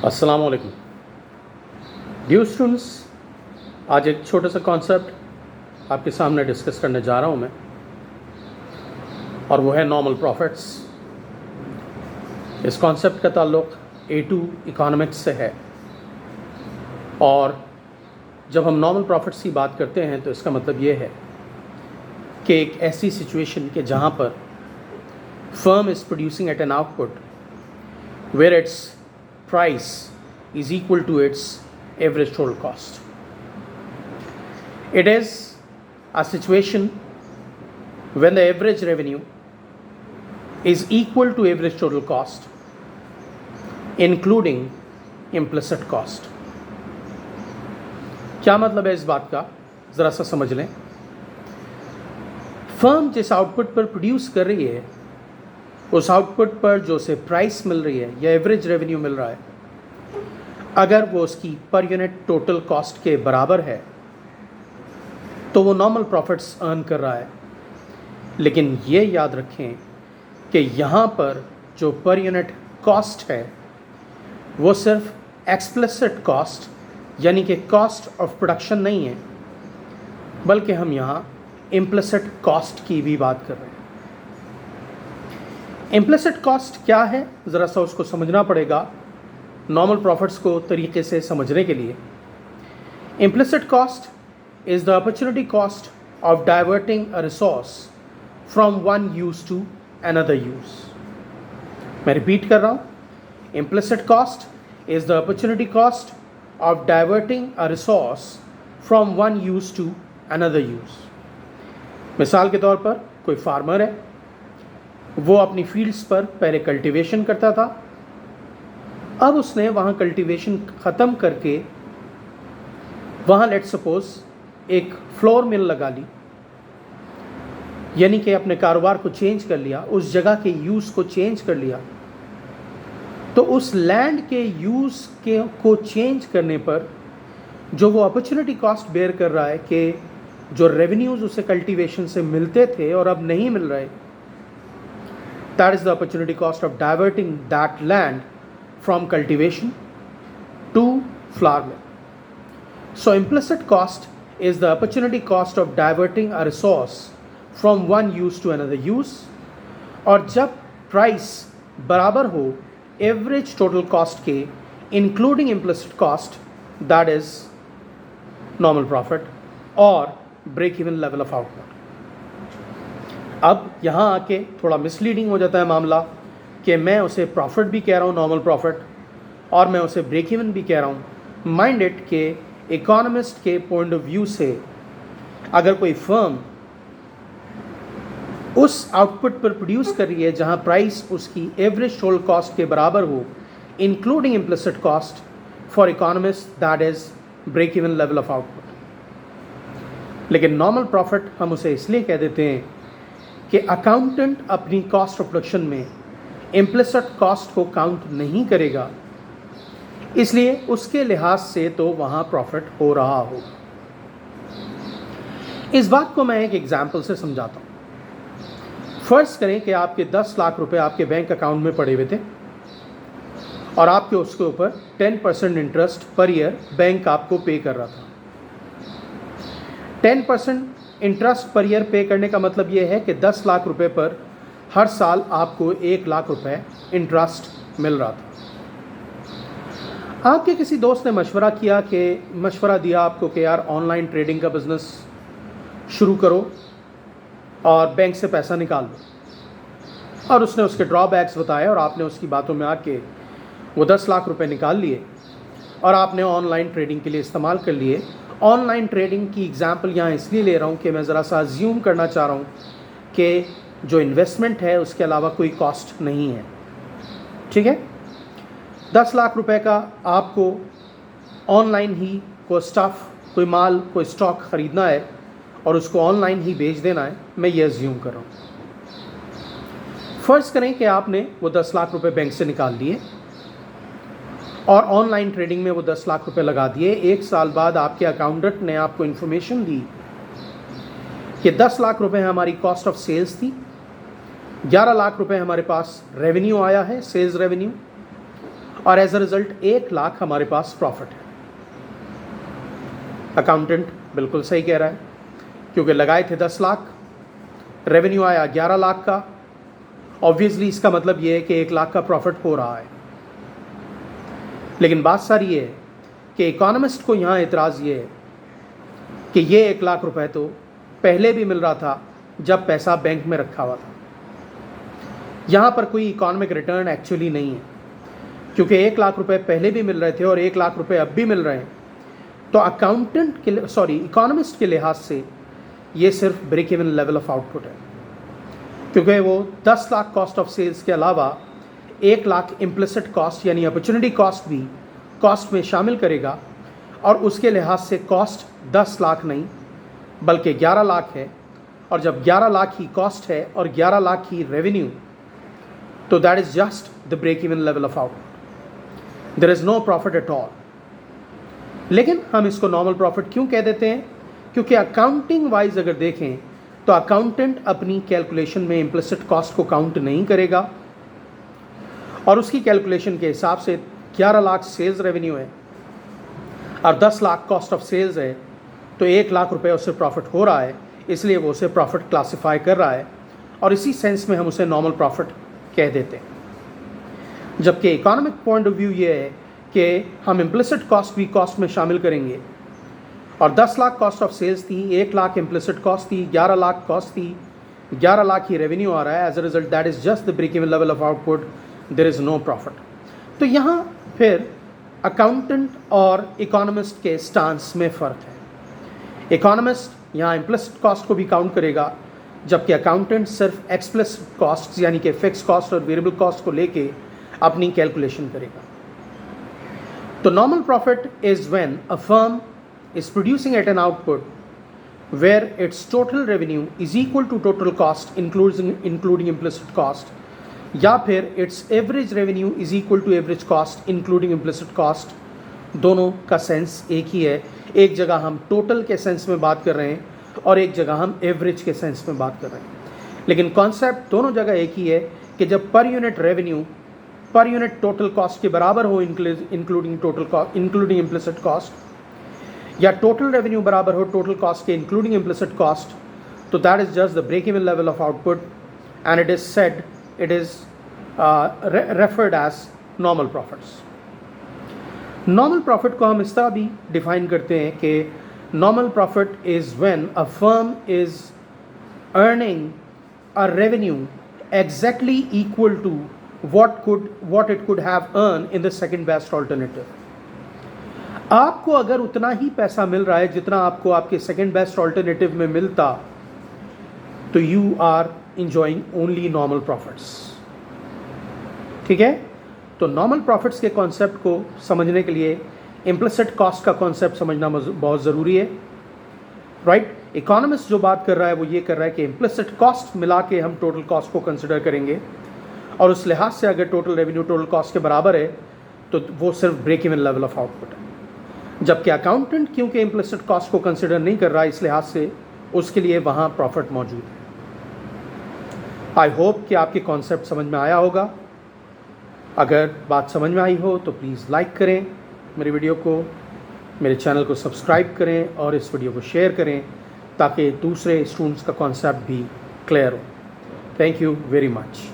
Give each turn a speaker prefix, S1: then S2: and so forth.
S1: अस्सलाम वालेकुम dear students. आज एक छोटा सा कॉन्सेप्ट आपके सामने डिस्कस करने जा रहा हूँ मैं, और वो है नॉर्मल प्रॉफिट्स। इस कॉन्सेप्ट का ताल्लुक़ A2 इकोनॉमिक्स से है, और जब हम नॉर्मल प्रॉफिट्स की बात करते हैं तो इसका मतलब ये है कि एक ऐसी सिचुएशन के जहाँ पर firm is producing at an output where its price is equal to its average total cost. It is a situation when the average revenue is equal to average total cost, including implicit cost. क्या मतलब है इस बात का, ज़रा सा समझ लें। फर्म जिस आउटपुट पर प्रोड्यूस कर रही है, उस आउटपुट पर जो उसे प्राइस मिल रही है या एवरेज रेवेन्यू मिल रहा है, अगर वो उसकी पर यूनिट टोटल कॉस्ट के बराबर है तो वो नॉर्मल प्रॉफिट्स अर्न कर रहा है। लेकिन ये याद रखें कि यहाँ पर जो पर यूनिट कॉस्ट है वो सिर्फ एक्सप्लिसिट कॉस्ट यानी कि कॉस्ट ऑफ प्रोडक्शन नहीं है, बल्कि हम यहाँ इम्प्लिसिट कॉस्ट की भी बात कर रहे हैं। इम्प्लिसिट कॉस्ट क्या है, ज़रा सा उसको समझना पड़ेगा नॉर्मल प्रॉफिट्स को तरीके से समझने के लिए। Implicit cost is the opportunity cost of diverting a resource from one use to another use. मैं रिपीट कर रहा हूँ, implicit cost is the opportunity cost of diverting a resource from one use to another use. मिसाल के तौर पर कोई farmer है, वो अपनी फील्ड्स पर पहले कल्टीवेशन करता था, अब उसने वहाँ कल्टीवेशन ख़त्म करके वहाँ लेट सपोज एक फ्लोर मिल लगा ली, यानी कि अपने कारोबार को चेंज कर लिया, उस जगह के यूज़ को चेंज कर लिया। तो उस लैंड के यूज़ को चेंज करने पर जो वो अपॉर्चुनिटी कॉस्ट बेयर कर रहा है कि जो रेवेन्यूज़ उसे कल्टीवेशन से मिलते थे और अब नहीं मिल रहे, that is the opportunity cost of diverting that land from cultivation to flour mill. So implicit cost is the opportunity cost of diverting a resource from one use to another use, और जब price बराबर हो average total cost के including implicit cost, that is normal profit और break even level of output. अब यहाँ आके थोड़ा मिसलीडिंग हो जाता है मामला कि मैं उसे प्रॉफिट भी कह रहा हूँ नॉर्मल प्रॉफिट, और मैं उसे ब्रेक इवन भी कह रहा हूँ। माइंड इट के इकोनॉमिस्ट के पॉइंट ऑफ व्यू से अगर कोई फर्म उस आउटपुट पर प्रोड्यूस कर रही है जहाँ प्राइस उसकी एवरेज टोटल कॉस्ट के बराबर हो including implicit cost, for economist that is break even level of output. लेकिन नॉर्मल प्रॉफिट हम उसे इसलिए कह देते हैं कि अकाउंटेंट अपनी कॉस्ट ऑफ प्रोडक्शन में इम्प्लिसिट कॉस्ट को काउंट नहीं करेगा, इसलिए उसके लिहाज से तो वहाँ प्रॉफिट हो रहा होगा। इस बात को मैं एक एग्जाम्पल से समझाता हूँ। फर्ज करें कि आपके 10 लाख रुपए आपके बैंक अकाउंट में पड़े हुए थे और आपके उसके ऊपर 10% इंटरेस्ट पर ईयर बैंक आपको पे कर रहा था। 10% इंटरेस्ट पर ईयर पे करने का मतलब ये है कि 10 लाख रुपए पर हर साल आपको 1 लाख रुपए इंटरेस्ट मिल रहा था। आपके किसी दोस्त ने मशवरा दिया आपको कि यार ऑनलाइन ट्रेडिंग का बिज़नेस शुरू करो और बैंक से पैसा निकाल लो, और उसने उसके ड्रॉबैक्स बताए और आपने उसकी बातों में आके वो 10 लाख रुपए निकाल लिए और आपने ऑनलाइन ट्रेडिंग के लिए इस्तेमाल कर लिए। ऑनलाइन ट्रेडिंग की एग्जांपल यहाँ इसलिए ले रहा हूँ कि मैं ज़रा सा अज्यूम करना चाह रहा हूँ कि जो इन्वेस्टमेंट है उसके अलावा कोई कॉस्ट नहीं है, ठीक है। 10 लाख रुपए का आपको ऑनलाइन ही कोई स्टफ़, कोई माल, कोई स्टॉक ख़रीदना है और उसको ऑनलाइन ही बेच देना है, मैं ये अज्यूम कर रहा हूँ। फ़र्ज़ करें कि आपने वो 10 लाख रुपए बैंक से निकाल लिए और ऑनलाइन ट्रेडिंग में वो 10 लाख रुपए लगा दिए। 1 साल बाद आपके अकाउंटेंट ने आपको इन्फॉर्मेशन दी कि 10 लाख रुपए हमारी कॉस्ट ऑफ सेल्स थी, 11 लाख रुपए हमारे पास रेवेन्यू आया है, सेल्स रेवेन्यू, और एज अ रिजल्ट 1 लाख हमारे पास प्रॉफिट है। अकाउंटेंट बिल्कुल सही कह रहा है, क्योंकि लगाए थे 10 लाख, रेवेन्यू आया 11 लाख का। ऑब्वियसली इसका मतलब ये है कि 1 लाख का प्रॉफिट हो रहा है। लेकिन बात सारी ये है कि इकोनॉमिस्ट को यहाँ एतराज़ ये है कि ये 1 लाख रुपए तो पहले भी मिल रहा था जब पैसा बैंक में रखा हुआ था। यहाँ पर कोई इकोनॉमिक रिटर्न एक्चुअली नहीं है, क्योंकि 1 लाख रुपए पहले भी मिल रहे थे और 1 लाख रुपए अब भी मिल रहे हैं। तो अकाउंटेंट के इकोनॉमिस्ट के लिहाज से ये सिर्फ break even level of output है, क्योंकि वो 10 लाख कॉस्ट ऑफ सेल्स के अलावा 1 लाख इम्प्लिसिट कॉस्ट यानी अपॉर्चुनिटी कॉस्ट भी कॉस्ट में शामिल करेगा, और उसके लिहाज से कॉस्ट 10 लाख नहीं बल्कि 11 लाख है। और जब 11 लाख ही कॉस्ट है और 11 लाख ही रेवेन्यू, तो that is just the break even level of output. There is no profit at all. लेकिन हम इसको नॉर्मल प्रॉफिट क्यों कह देते हैं? क्योंकि अकाउंटिंग वाइज अगर देखें तो अकाउंटेंट अपनी कैलकुलेशन में इम्प्लिसिट कॉस्ट को काउंट नहीं करेगा, और उसकी कैलकुलेशन के हिसाब से 11 लाख सेल्स रेवेन्यू है और 10 लाख कॉस्ट ऑफ सेल्स है, तो 1 लाख रुपए उससे प्रॉफिट हो रहा है, इसलिए वो उसे प्रॉफिट क्लासिफाई कर रहा है, और इसी सेंस में हम उसे नॉर्मल प्रॉफिट कह देते हैं। जबकि इकोनॉमिक पॉइंट ऑफ व्यू ये है कि हम इम्प्लिसिट कॉस्ट भी कॉस्ट में शामिल करेंगे, और 10 लाख कॉस्ट ऑफ सेल्स थी, 1 लाख इम्प्लिसिट कॉस्ट थी, 11 लाख कॉस्ट थी, 11 लाख ही रेवेन्यू आ रहा है। As a result that is just the break even level of output, there is no profit. तो यहाँ फिर अकाउंटेंट और इकोनॉमिस्ट के स्टांस में फ़र्क है। इकोनॉमिस्ट यहाँ इम्प्लिसिट कॉस्ट को भी काउंट करेगा, जबकि अकाउंटेंट सिर्फ एक्सप्लिसिट कॉस्ट यानी कि फिक्स कॉस्ट और वेरिएबल कॉस्ट को लेके अपनी कैलकुलेशन करेगा। तो normal profit is when a firm is producing at an output where its total revenue is equal to total cost including implicit cost, या फिर its average revenue is equal to average cost including implicit cost। दोनों का sense एक ही है। एक जगह हम total के सेंस में बात कर रहे हैं और एक जगह हम एवरेज के सेंस में बात कर रहे हैं, लेकिन कॉन्सेप्ट दोनों जगह एक ही है कि जब per unit revenue per unit total cost के बराबर हो इंक्लूडिंग इम्प्लिसिट कॉस्ट, या टोटल रेवेन्यू बराबर हो टोटल कॉस्ट के इंक्लूडिंग इम्प्लिसिट कॉस्ट, तो that is just the break even level of output, and it is said it is referred as normal profits. Normal profit को हम इस तरह भी डिफाइन करते हैं कि normal profit is when a firm is earning a revenue exactly equal to what it could have earned in the second best alternative। आपको अगर उतना ही पैसा मिल रहा है जितना आपको आपके सेकेंड बेस्ट ऑल्टरनेटिव में मिलता, तो you are enjoying only normal profits. ठीक है, तो नॉर्मल प्रॉफिट्स के कॉन्सेप्ट को समझने के लिए इम्प्लिसिट कॉस्ट का कॉन्सेप्ट समझना बहुत ज़रूरी है, राइट। इकोनॉमिस्ट जो बात कर रहा है वो ये कर रहा है कि इम्प्लिसिट कॉस्ट मिला के हम टोटल कॉस्ट को कंसिडर करेंगे, और उस लिहाज से अगर टोटल रेवेन्यू टोटल कॉस्ट के बराबर है तो वो सिर्फ break even level of output है। जबकि अकाउंटेंट क्योंकि इम्प्लिसिट कॉस्ट को कंसिडर नहीं कर रहा है, इस लिहाज से उसके लिए वहाँ प्रॉफिट मौजूद है। आई होप कि आपके कॉन्सेप्ट समझ में आया होगा। अगर बात समझ में आई हो तो प्लीज़ लाइक करें मेरी वीडियो को, मेरे चैनल को सब्सक्राइब करें और इस वीडियो को शेयर करें ताकि दूसरे स्टूडेंट्स का कॉन्सेप्ट भी क्लियर हो। Thank you very much.